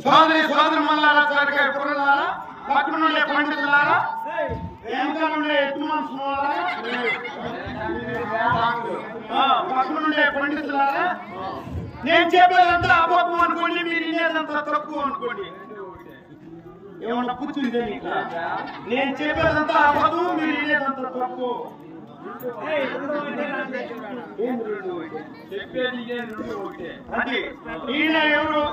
సోదరి సోదరు మల్లారా చాటగా పురలారా పక్కనుండే పండితులారా వెనక నుండే ఎత్తు మనసులారా పక్కనుండే పండితులారా, నేను చెప్పేదంతా అబద్ధం అనుకోండి, మీరు వినేదంతా తక్కువ అనుకోండి. ఏమన్నా కూర్చుంది నేను చెప్పేదంతా అబద్ధం, మీరు వినేదంతా తక్కువ. అది ఈయన ఎవరు?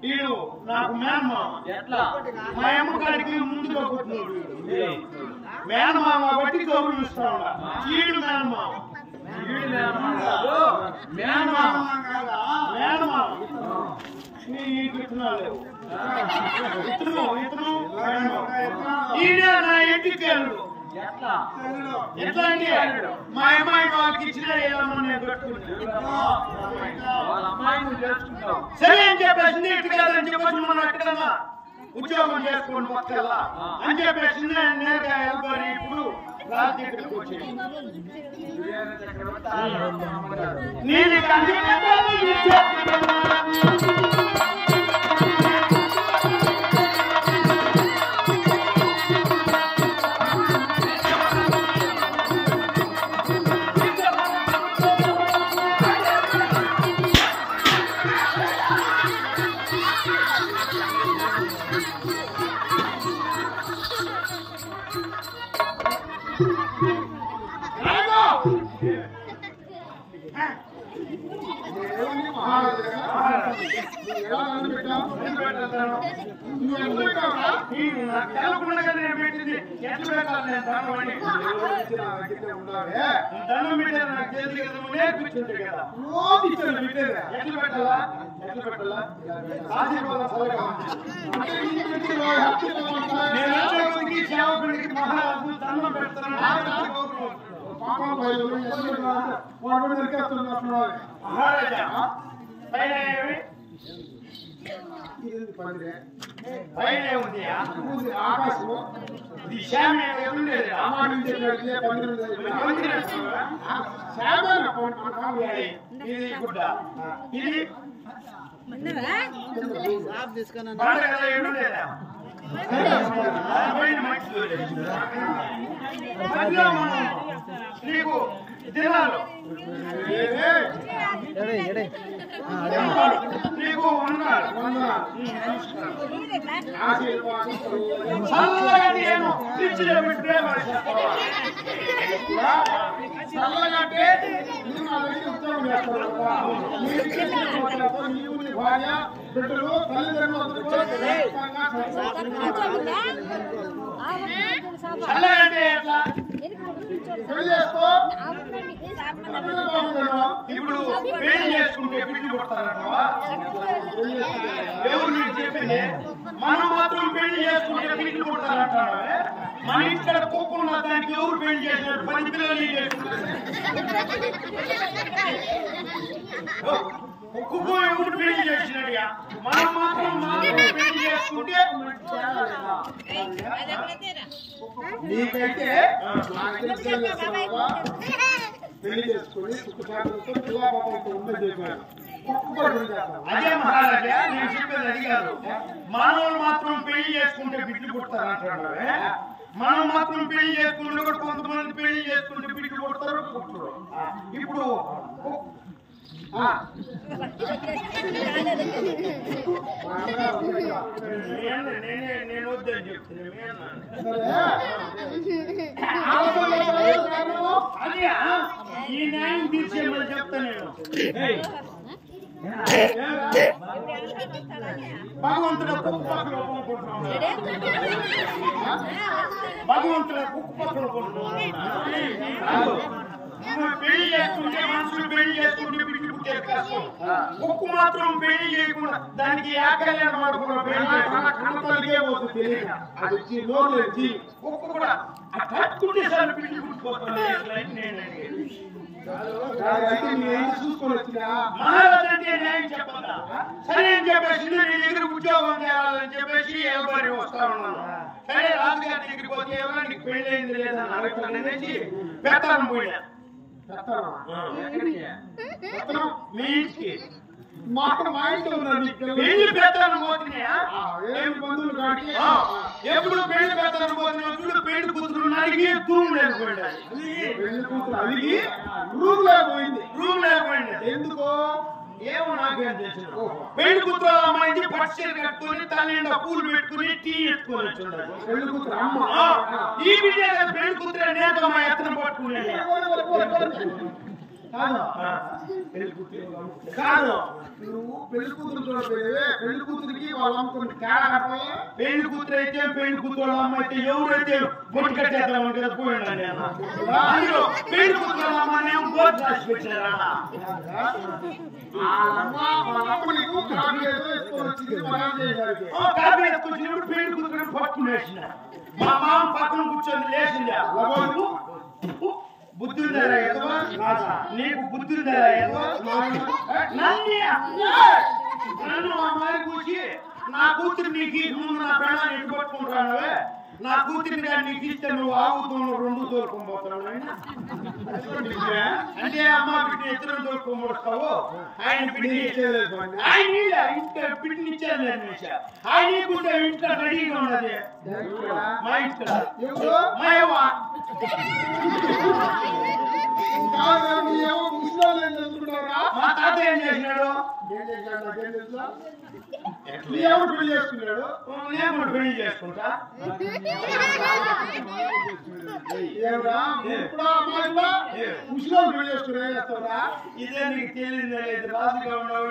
వీడు నాకు మేనమామ. ఎట్లా? మా అమ్మగారికి ముందుగా కొట్టినోడు. మేనమామ బట్టి గౌరవిస్తా ఉన్నా. ఈడు మేనమామ. ఈయన నా ఇంటికి ఎట్లా అంటే మా అమ్మాయి వాళ్ళకి ఇచ్చిన సరే అని చెప్పేసింది. ఇటు కాదని చెప్పేసి మనం ఎక్కడన్నా ఉద్యోగం చేసుకొని పక్కలా అని చెప్పేసింది. నేరుగా వెళ్ళిపోయి ఇప్పుడు రాజకీయాలకు వచ్చేది. నేను దండం పెట్టారు. నాకు చేతులు కదా నేర్పించుంటే కదా ఎట్లా పెట్టాలా, ఎట్లా పెట్టాలా నేను వచ్చేకొద్దికి సేవకుడికి మహారాజు దండం పెడతాను. మహారాజా పైన పైన ఉందియా ఆకాశము ఇది శ్యామ ఉండేది ఇది గుడ్డ ఇది నీకు దినాలు నీకు ఇప్పుడు పెళ్లి చేసుకుంటే పిల్లి కొడతారంటావా? ఎవరు నీకు చెప్పింది? మనం మాత్రం పెళ్లి చేసుకుంటే పిల్లి కొడతారంటావా? మన ఇక్కడ కుక్కున్న దానికి ఎవరు పెళ్లి చేసినట్టు 10 పిల్లలు కుక్కుపోయి ఎవరు పెళ్లి చేసినట్టుగా మనం మాత్రం పెళ్లి చేసుకుంటే నీకైతే పెళ్లి చేసుకుని అదే మహారాజా నేను చెప్పేది అది కాదు. మనోళ్ళు మాత్రం పెళ్లి చేసుకుంటే బిడ్డలు పుడతారు. మనం మాత్రం పెళ్లి చేసుకుంటే కూడా కొంతమంది పెళ్లి చేసుకుంటే బిడ్డలు పుడతారు పుట్టరు. ఇప్పుడు నేను వద్దని చెప్తున్నా. అదే ఈ న్యాయం తీర్చేమని చెప్తా నేను. భగవంతుడు కుక్క పక్కన భగవంతుడు కుక్క పక్కన పెళ్లి చేసుకుంటే మనుషులు పెళ్లి చేసుకుంటే బిడ్డ పుట్టే కష్టం. కుక్కు మాత్రం పెళ్లి చేయకుండా దానికి ఏకల్యాణం ఆడుకున్న కన్నతల్లికే పోతుంది తెలియదు. అది వచ్చి లోపల వచ్చి కుక్కు కూడా కట్టుకుంటే సార్ బిడ్డ పుట్టిపోతుంది. మహారాజు అంటే న్యాయం చెప్పదా? సరే అని చెప్పేసి నీ దగ్గర ఉద్యోగం చేయాలని చెప్పేసి ఎవరి వస్తా ఉన్నాను. సరే రాజుగారి దగ్గరికి పోతే ఎవరో నీకు పెళ్లి అయింది లేదని అడగనేసి పెత్తనం పోయినా. మీ ఇంటికి మా ఇంట్లో పెళ్లి పెత్తనం పోతున్నాయా? బంధువులు కాడికి ఎప్పుడు పెళ్లి పెడతాను పోతున్నావు చూడు, పెళ్లి కూతురు నడిగి రూమ్ లేకపోయింది. పెళ్లి కూతురు అలిగి రూమ్ లేకపోయింది. రూమ్ లేకపోయింది ఎందుకో ఏమో నాకేం తెలుసు. పెళ్లి కూతురు అమ్మాయి పట్టు చీర కట్టుకుని తల నిండా పూలు పెట్టుకుని టీ ఎత్తుకొని వచ్చింది. పెళ్లి కూతురు అమ్మ ఈ బిడ్డ పెళ్లి కూతురు నేత మా ఎత్తన పట్టుకునేది కాదు. నువ్వు పెళ్లి కూతురు చూడపోయేవే, పెళ్లి కూతురికి వాళ్ళు అమ్ముకుని తేడా కట్టలే. పెళ్లి కూతురు అయితే పెళ్లి కూతురు అమ్మ అయితే ఎవరైతే బొట్టు కట్టేద్దామని కదా పోయినా నేను. పెళ్లి కూతురు అమ్మని ఏమో బోర్డు రాసి పెట్టారా? కాపీ కాపీ ఎత్తుకొచ్చినప్పుడు పెళ్లి కూతురు పట్టుకునేసిన మా మామ పక్కన కూర్చొని లేచిందా, బుద్ధి ఉందా నీకు బుద్ధి ఉందా? నన్ను మా మారి కూర్చి నా కూతురు నీకు ముందు నా ప్రాణాన్ని ఎటు పట్టుకుంటానవే, నా కూతురిని కానీ నీకు ఇస్తే నువ్వు ఆగుతున్నావు, రెండు తోలుకొని పోతున్నావు అంటే అమ్మ బిడ్డ ఇద్దరు తోలుకొని పోస్తావు. ఆయన బిడ్డ బిడ్డని ఇచ్చేది ఆయన నీకుంటే ఇంట్లో రెడీగా ఉన్నది. మా ఇంట్లో మా యవ్వ మా తాత ఏం చేసినాడు? పెళ్లి చేసుకున్నాడు. నేను పెళ్లి చేసుకుంటా. ముసలి పెళ్లి చేసుకున్నా ఇదే నీకు తెలియదు. రాజుగా ఉండవు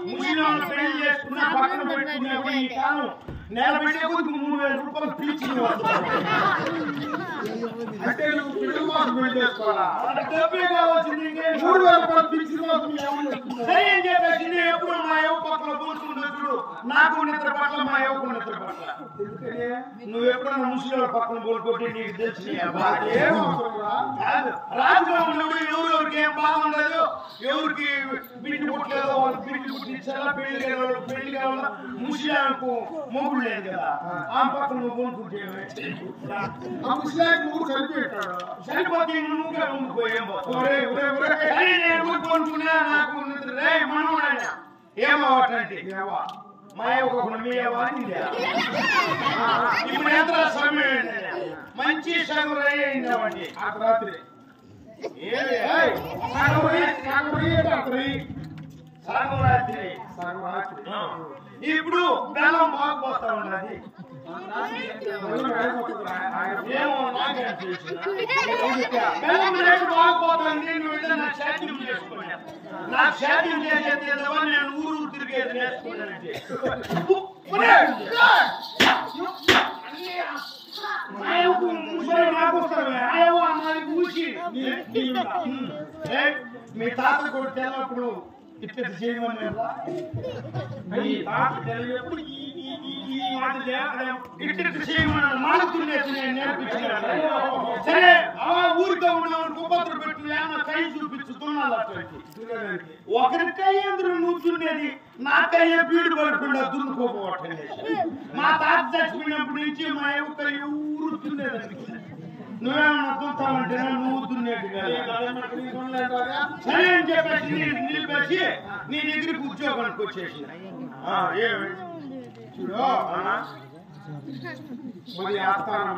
ముస్లిం పెళ్లి చేసుకున్నా పక్కన పెట్టుకున్నప్పుడు ఈ కాలం నెల పెట్టే కొద్ది 3000 రూపాయలు పీల్చింది. అంటే నువ్వు పెళ్లి కోసం పెళ్లి చేసుకోవాలా? డబ్బే కావాల్సింది. 3000 రూపాయలు పీల్చిన కోసం సరే ఏం చెప్పేసి ఎప్పుడు మా యవ్వ పక్కన పోల్చుకుంటూ చూడు, నాకు నిద్ర పట్ల మా యవ్వకు నిద్ర పట్ల. నువ్వు ఎప్పుడన్నా ముస్లిం పక్కన పోల్కొట్టి నీకు తెలిసి రాజుగా ఉన్నప్పుడు ఎవరెవరికి ఏం బాగుండదు, ఎవరికి బిడ్డ పుట్టలేదు వాళ్ళు బిడ్డ పుట్టించాలా, పెళ్లి కావాలి పెళ్లి కావాలా, ముస్లింకు మొగుడు లేదు కదా ఆ పక్కన నువ్వు పోల్చుకుంటే సరిపోతే నువ్వుగా ఉండిపోయేం పోనుకున్నా నాకు మనవుడైనా ఏమవటంటే మా యొక్క మీ ఇప్పుడు ఎంత సమయం మంచి సగం అయిందామండి రాత్రి సగం రాత్రి. ఇప్పుడు బెల్లం బాగుపోతా ఉన్నది. ఏమో నాకేం తెలుసు. బెల్లం రేటు బాగుపోతుంది. నువ్వు ఏదైనా శాద్యం చేసుకున్నా నాకు శాద్యం చేసేది ఏదో నేను ఊరు తిరిగేది నేర్చుకున్నానంటే మీ తాత కూడా తెల్లప్పుడు ఇట్లా చేయమని తెలియప్పుడు సరే ఊరికే ఉన్నావు కుప్పత్తులు పెట్టి కై చూపించుతున్నాను. ఒకరి కై అందరూ నువ్వు దున్నేది, నా కై బీడు పడకుండా దున్నుకోపోవటం. మా తాత చచ్చిపోయినప్పటి నుంచి మా యొక్క ఊరు దున్నేది. నువ్వేమన్నా దున్తామంటే నువ్వు దున్నేది సరే అని చెప్పేసి నిలిపేసి నీ దగ్గరికి ఉద్యోగానికి వచ్చేసి చూడు మరి ఆస్థానం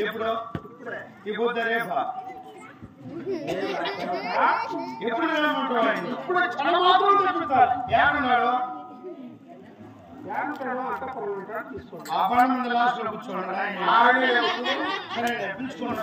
ఎప్పుడు ఇప్పుడు రేపా ఎప్పుడు ఇప్పుడు చాలా మాత్రం చెప్తారు. ఏమన్నాడు? ఆ పని ముందు లాస్ట్ లో కూర్చోండి. సరే పిలుచుకోండి.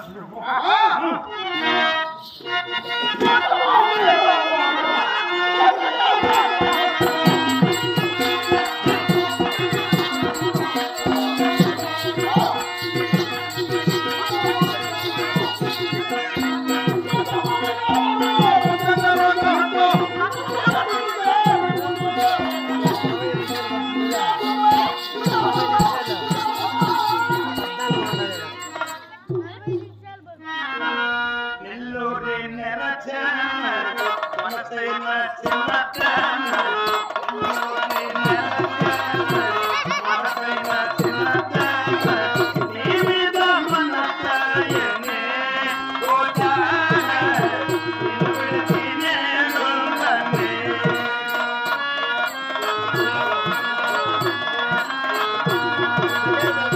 నెల్లూరి నెరచ ఆ